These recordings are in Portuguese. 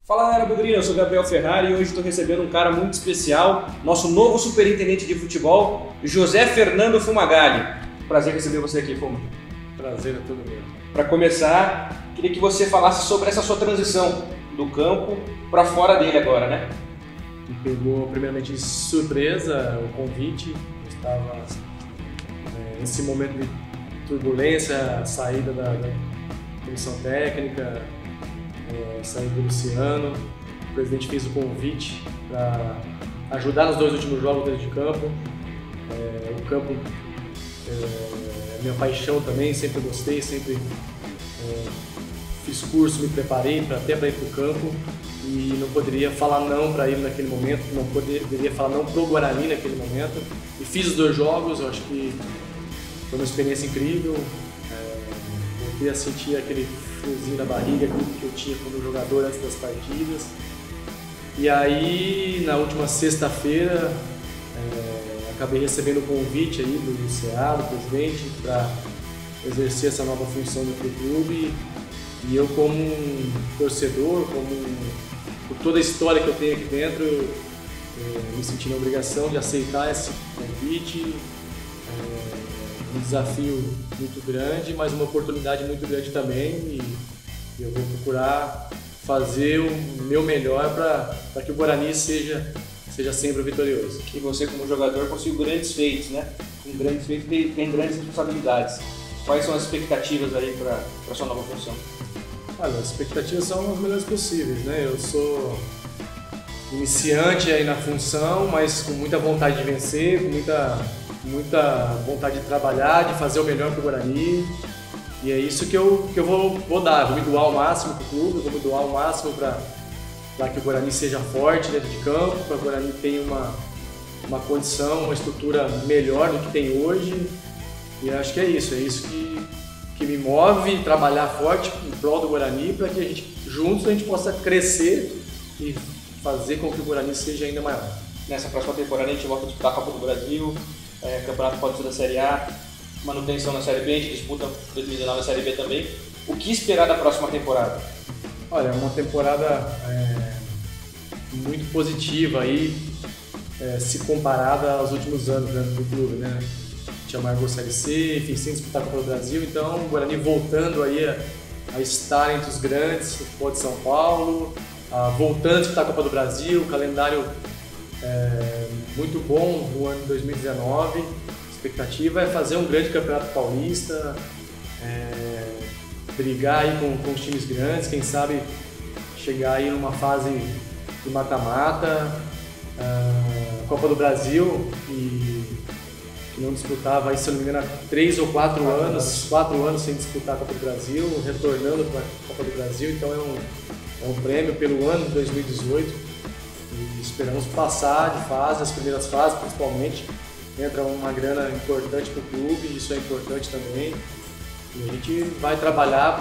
Fala galera bugrina, eu sou Gabriel Ferrari e hoje estou recebendo um cara muito especial, nosso novo superintendente de futebol, José Fernando Fumagalli. Prazer receber você aqui, Fuma. Prazer é todo meu. Para começar, queria que você falasse sobre essa sua transição do campo para fora dele agora, né? Me pegou primeiramente de surpresa o convite, eu estava nesse momento de turbulência, a saída da comissão técnica, saída do Luciano. O presidente fez o convite para ajudar nos 2 últimos jogos dentro de campo. O campo é minha paixão também, sempre gostei, sempre fiz curso, me preparei até para ir para o campo e não poderia falar não para ele naquele momento, não poderia falar não para o Guarani naquele momento. E fiz os 2 jogos, eu acho que foi uma experiência incrível. Voltei a sentir aquele friozinho na barriga que eu tinha como jogador antes das partidas. E aí, na última sexta-feira, acabei recebendo o convite aí do CA, do presidente, para exercer essa nova função do clube. E eu, como um torcedor, por toda a história que eu tenho aqui dentro, me senti na obrigação de aceitar esse convite. Um desafio muito grande, mas uma oportunidade muito grande também, e eu vou procurar fazer o meu melhor para que o Guarani seja sempre vitorioso. E você, como jogador, conseguiu grandes feitos, né? Com grandes feitos tem grandes responsabilidades. Quais são as expectativas aí para a sua nova função? Olha, as expectativas são as melhores possíveis, né? Eu sou iniciante aí na função, mas com muita vontade de vencer, com muita vontade de trabalhar, de fazer o melhor para o Guarani, e é isso que eu vou dar. Vou me doar ao máximo para o clube, vou me doar ao máximo para que o Guarani seja forte dentro de campo, para que o Guarani tenha uma condição, uma estrutura melhor do que tem hoje, e acho que é isso que me move, trabalhar forte em prol do Guarani, para que juntos a gente possa crescer e fazer com que o Guarani seja ainda maior. Nessa próxima temporada a gente volta a disputar a Copa do Brasil, Campeonato Paulista da Série A, manutenção na Série B, a gente disputa 2019 na Série B também. O que esperar da próxima temporada? Olha, uma temporada muito positiva aí, se comparada aos últimos anos dentro do clube, né? Tinha amargou Série C, enfim, sem disputar a Copa do Brasil, então o Guarani voltando aí a estar entre os grandes, o futebol de São Paulo, voltando a disputar a Copa do Brasil, calendário muito bom no ano de 2019. A expectativa é fazer um grande campeonato paulista, brigar aí com os times grandes, quem sabe chegar aí numa fase de mata-mata, Copa do Brasil, que não disputava, aí, se eu não me engano, há 3 ou 4 anos sem disputar a Copa do Brasil, retornando para a Copa do Brasil, então é um prêmio pelo ano de 2018. E esperamos passar de fase, as primeiras fases principalmente. Entra uma grana importante para o clube, isso é importante também. E a gente vai trabalhar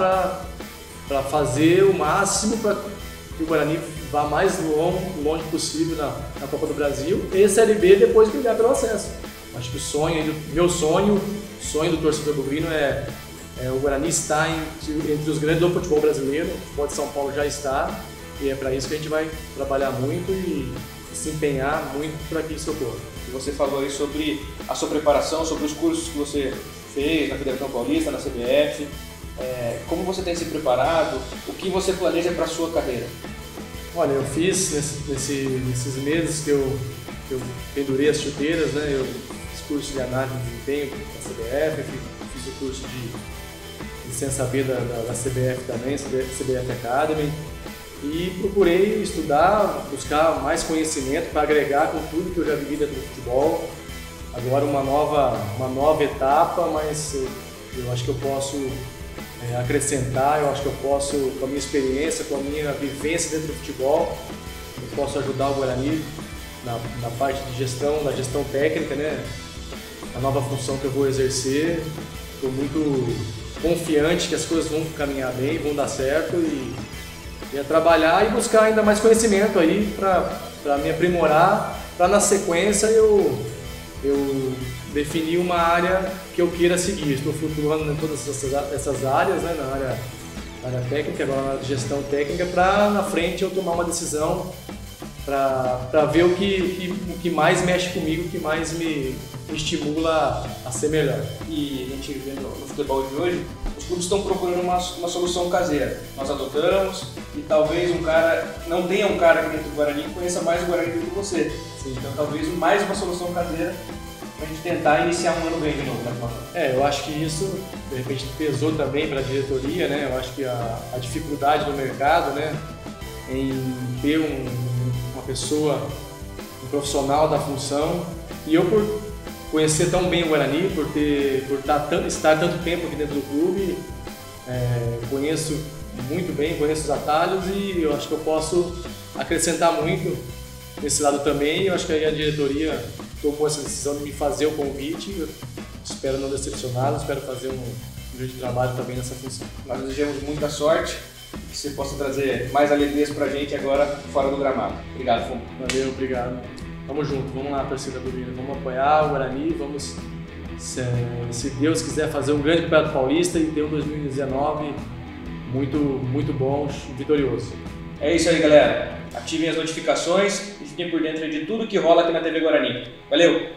para fazer o máximo para que o Guarani vá mais longe possível na Copa do Brasil e a Série B depois brigar pelo acesso. Acho que o sonho do torcedor bugrino é o Guarani estar entre os grandes do futebol brasileiro. O futebol de São Paulo já está. E é para isso que a gente vai trabalhar muito e se empenhar muito para que isso ocorra. Você falou aí sobre a sua preparação, sobre os cursos que você fez na Federação Paulista, na CBF. Como você tem se preparado? O que você planeja para a sua carreira? Olha, eu fiz nesses meses que eu pendurei as chuteiras, né? Eu fiz curso de análise de desempenho na CBF, fiz o curso de licença B da CBF também, CBF Academy. E procurei estudar, buscar mais conhecimento para agregar com tudo que eu já vivi dentro do futebol. Agora uma nova etapa, mas eu acho que eu posso acrescentar, eu acho que eu posso, com a minha experiência, com a minha vivência dentro do futebol, eu posso ajudar o Guarani na parte de gestão, da gestão técnica, né? A nova função que eu vou exercer. Estou muito confiante que as coisas vão caminhar bem, vão dar certo e trabalhar e buscar ainda mais conhecimento aí para me aprimorar, para na sequência eu definir uma área que eu queira seguir. Estou flutuando em todas essas áreas, né? Na área técnica, agora na área de gestão técnica, para na frente eu tomar uma decisão para ver o que mais mexe comigo, o que mais me estimula a ser melhor. E a gente vê no futebol de hoje, os clubes estão procurando uma solução caseira. Nós adotamos e talvez não tenha um cara aqui dentro do Guarani que conheça mais o Guarani do que você. Sim. Então talvez mais uma solução caseira para a gente tentar iniciar um ano bem de novo. Eu acho que isso de repente pesou também para a diretoria, né? Eu acho que a dificuldade do mercado, né, em ter uma pessoa, um profissional da função, e eu por conhecer tão bem o Guarani, por estar tanto tempo aqui dentro do clube, conheço muito bem, conheço os atalhos e eu acho que eu posso acrescentar muito nesse lado também. Eu acho que aí a diretoria tomou essa decisão de me fazer o convite. Eu espero não decepcioná-los, espero fazer um grande trabalho também nessa função. Nós desejamos muita sorte, que você possa trazer mais alegrias pra gente agora fora do gramado. Obrigado, Fumo. Valeu, obrigado. Tamo junto, vamos lá, torcida do Vina, vamos apoiar o Guarani, vamos, se Deus quiser, fazer um grande Campeonato Paulista e ter um 2019 muito bom e vitorioso. É isso aí, galera. Ativem as notificações e fiquem por dentro de tudo que rola aqui na TV Guarani. Valeu!